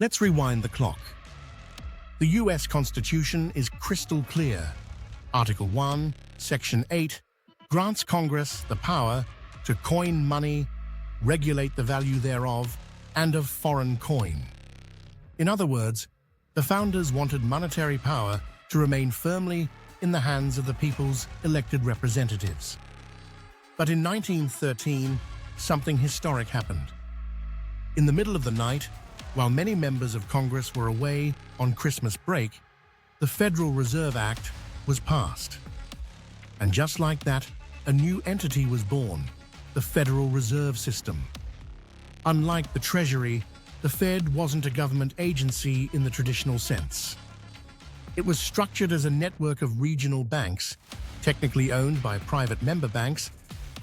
Let's rewind the clock. The US Constitution is crystal clear. Article 1, Section 8, grants Congress the power to coin money, regulate the value thereof, and of foreign coin. In other words, the founders wanted monetary power to remain firmly in the hands of the people's elected representatives. But in 1913, something historic happened. In the middle of the night, while many members of Congress were away on Christmas break, the Federal Reserve Act was passed. And just like that, a new entity was born, the Federal Reserve System. Unlike the Treasury, the Fed wasn't a government agency in the traditional sense. It was structured as a network of regional banks, technically owned by private member banks,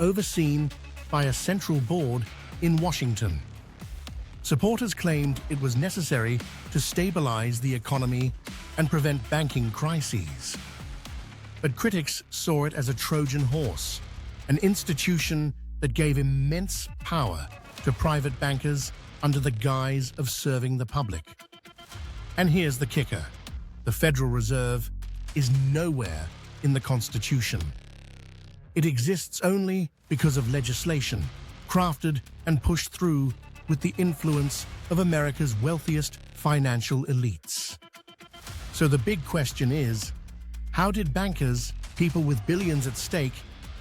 overseen by a central board in Washington. Supporters claimed it was necessary to stabilize the economy and prevent banking crises. But critics saw it as a Trojan horse, an institution that gave immense power to private bankers under the guise of serving the public. And here's the kicker. The Federal Reserve is nowhere in the Constitution. It exists only because of legislation, crafted and pushed through with the influence of America's wealthiest financial elites. So the big question is, how did bankers, people with billions at stake,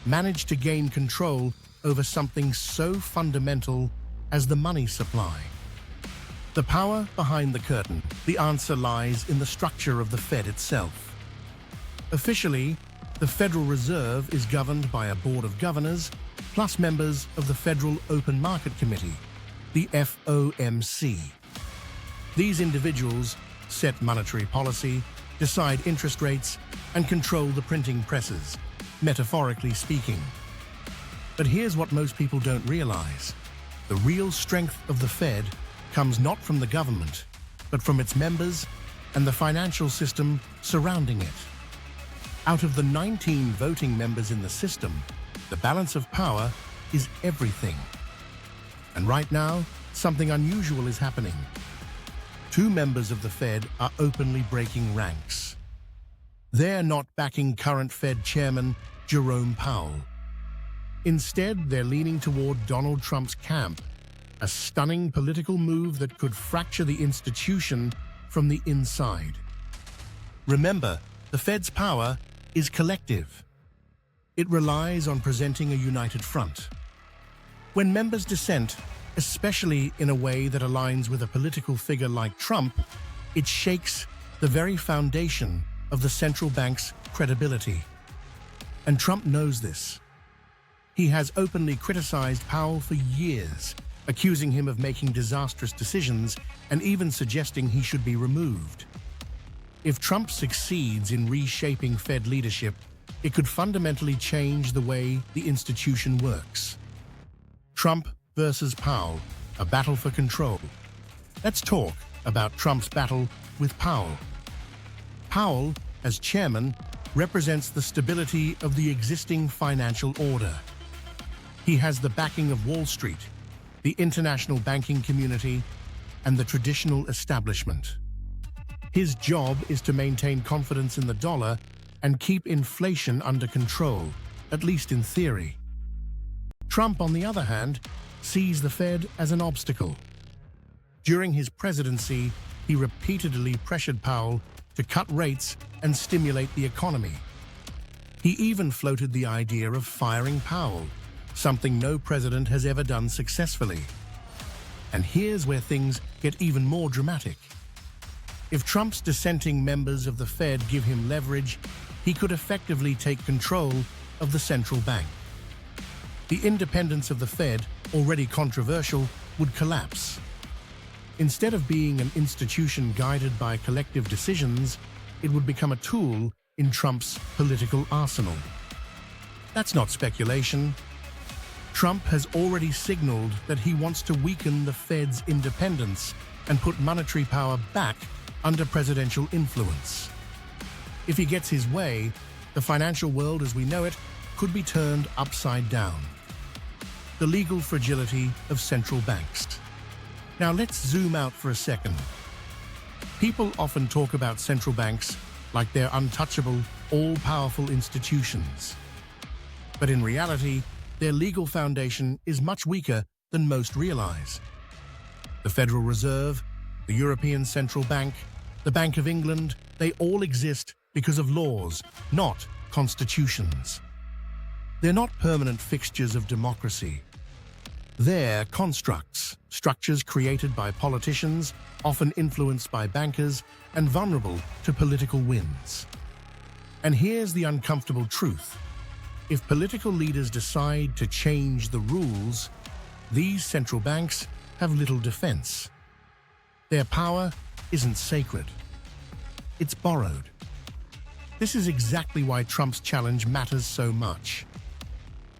manage to gain control over something so fundamental as the money supply? The power behind the curtain, the answer lies in the structure of the Fed itself. Officially, the Federal Reserve is governed by a board of governors, plus members of the Federal Open Market Committee, the FOMC. These individuals set monetary policy, decide interest rates, and control the printing presses, metaphorically speaking. But here's what most people don't realize. The real strength of the Fed comes not from the government, but from its members and the financial system surrounding it. Out of the 19 voting members in the system, the balance of power is everything. And right now, something unusual is happening. Two members of the Fed are openly breaking ranks. They're not backing current Fed Chairman Jerome Powell. Instead, they're leaning toward Donald Trump's camp, a stunning political move that could fracture the institution from the inside. Remember, the Fed's power is collective. It relies on presenting a united front. When members dissent, especially in a way that aligns with a political figure like Trump, it shakes the very foundation of the central bank's credibility. And Trump knows this. He has openly criticized Powell for years, accusing him of making disastrous decisions and even suggesting he should be removed. If Trump succeeds in reshaping Fed leadership, it could fundamentally change the way the institution works. Trump versus Powell, a battle for control. Let's talk about Trump's battle with Powell. Powell, as chairman, represents the stability of the existing financial order. He has the backing of Wall Street, the international banking community, and the traditional establishment. His job is to maintain confidence in the dollar and keep inflation under control, at least in theory. Trump, on the other hand, sees the Fed as an obstacle. During his presidency, he repeatedly pressured Powell to cut rates and stimulate the economy. He even floated the idea of firing Powell, something no president has ever done successfully. And here's where things get even more dramatic. If Trump's dissenting members of the Fed give him leverage, he could effectively take control of the central bank. The independence of the Fed, already controversial, would collapse. Instead of being an institution guided by collective decisions, it would become a tool in Trump's political arsenal. That's not speculation. Trump has already signaled that he wants to weaken the Fed's independence and put monetary power back under presidential influence. If he gets his way, the financial world as we know it could be turned upside down. The legal fragility of central banks. Now let's zoom out for a second. People often talk about central banks like they're untouchable, all-powerful institutions. But in reality, their legal foundation is much weaker than most realize. The Federal Reserve, the European Central Bank, the Bank of England, they all exist because of laws, not constitutions. They're not permanent fixtures of democracy. They're constructs, structures created by politicians, often influenced by bankers, and vulnerable to political winds. And here's the uncomfortable truth. If political leaders decide to change the rules, these central banks have little defense. Their power isn't sacred. It's borrowed. This is exactly why Trump's challenge matters so much.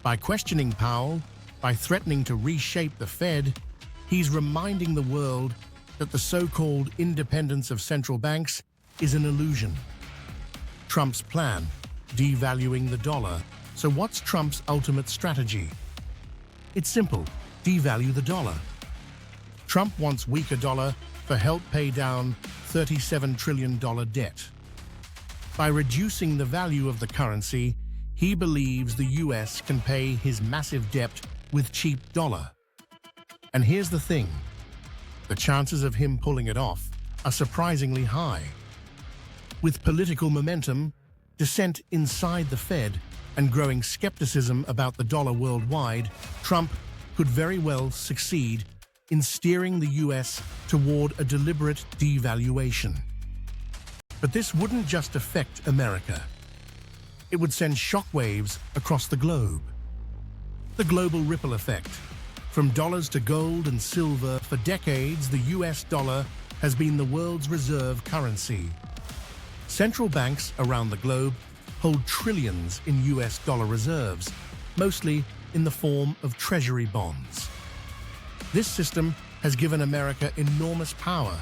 By questioning Powell, by threatening to reshape the Fed, he's reminding the world that the so-called independence of central banks is an illusion. Trump's plan, devaluing the dollar. So what's Trump's ultimate strategy? It's simple, devalue the dollar. Trump wants weaker dollar for help pay down $37 trillion debt. By reducing the value of the currency, he believes the US can pay his massive debt with cheap dollar. And here's the thing, the chances of him pulling it off are surprisingly high. With political momentum, dissent inside the Fed, and growing skepticism about the dollar worldwide, Trump could very well succeed in steering the US toward a deliberate devaluation. But this wouldn't just affect America. It would send shockwaves across the globe. The global ripple effect. From dollars to gold and silver, for decades, the US dollar has been the world's reserve currency. Central banks around the globe hold trillions in US dollar reserves, mostly in the form of treasury bonds. This system has given America enormous power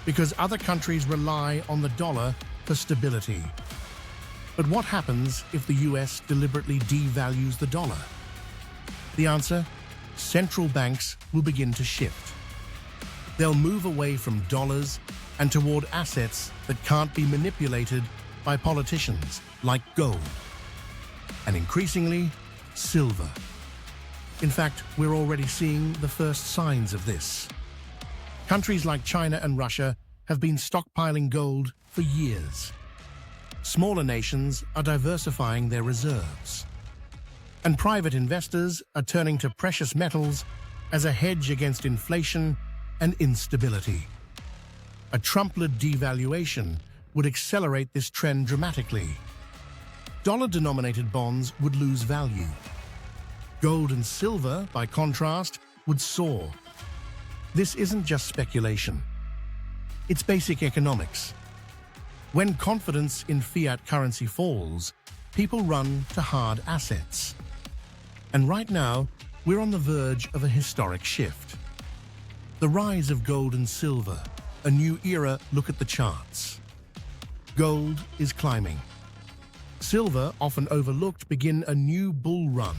because other countries rely on the dollar for stability. But what happens if the US deliberately devalues the dollar? The answer? Central banks will begin to shift. They'll move away from dollars and toward assets that can't be manipulated by politicians, like gold, and increasingly, silver. In fact, we're already seeing the first signs of this. Countries like China and Russia have been stockpiling gold for years. Smaller nations are diversifying their reserves. And private investors are turning to precious metals as a hedge against inflation and instability. A Trump-led devaluation would accelerate this trend dramatically. Dollar-denominated bonds would lose value. Gold and silver, by contrast, would soar. This isn't just speculation. It's basic economics. When confidence in fiat currency falls, people run to hard assets. And right now, we're on the verge of a historic shift. The rise of gold and silver, a new era. Look at the charts. Gold is climbing. Silver, often overlooked, begin a new bull run.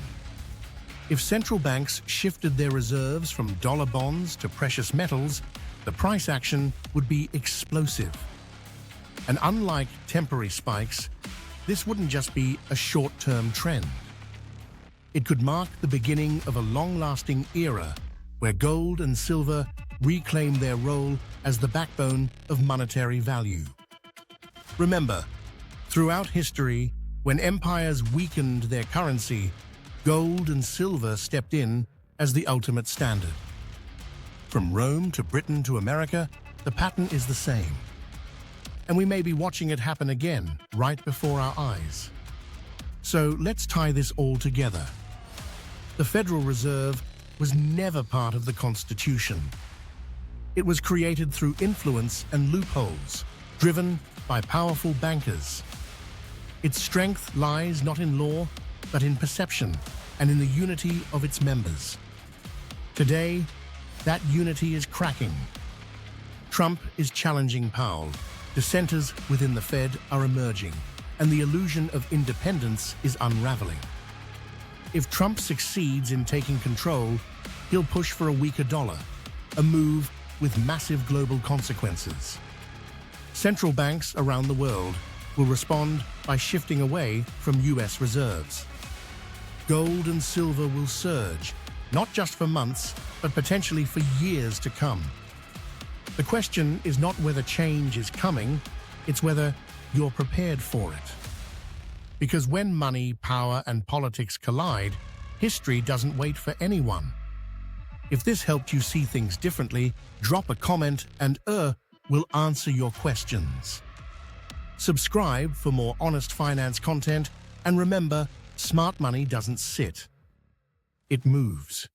If central banks shifted their reserves from dollar bonds to precious metals, the price action would be explosive. And unlike temporary spikes, this wouldn't just be a short-term trend. It could mark the beginning of a long-lasting era where gold and silver reclaim their role as the backbone of monetary value. Remember, throughout history, when empires weakened their currency, gold and silver stepped in as the ultimate standard. From Rome to Britain to America, the pattern is the same. And we may be watching it happen again, right before our eyes. So let's tie this all together. The Federal Reserve was never part of the Constitution. It was created through influence and loopholes, driven by powerful bankers. Its strength lies not in law, but in perception and in the unity of its members. Today, that unity is cracking. Trump is challenging Powell. Dissenters within the Fed are emerging, and the illusion of independence is unraveling. If Trump succeeds in taking control, he'll push for a weaker dollar, a move with massive global consequences. Central banks around the world will respond by shifting away from US reserves. Gold and silver will surge, not just for months, but potentially for years to come. The question is not whether change is coming, it's whether you're prepared for it. Because when money, power, and politics collide, history doesn't wait for anyone. If this helped you see things differently, drop a comment and will answer your questions. Subscribe for more honest finance content, and remember, smart money doesn't sit. It moves.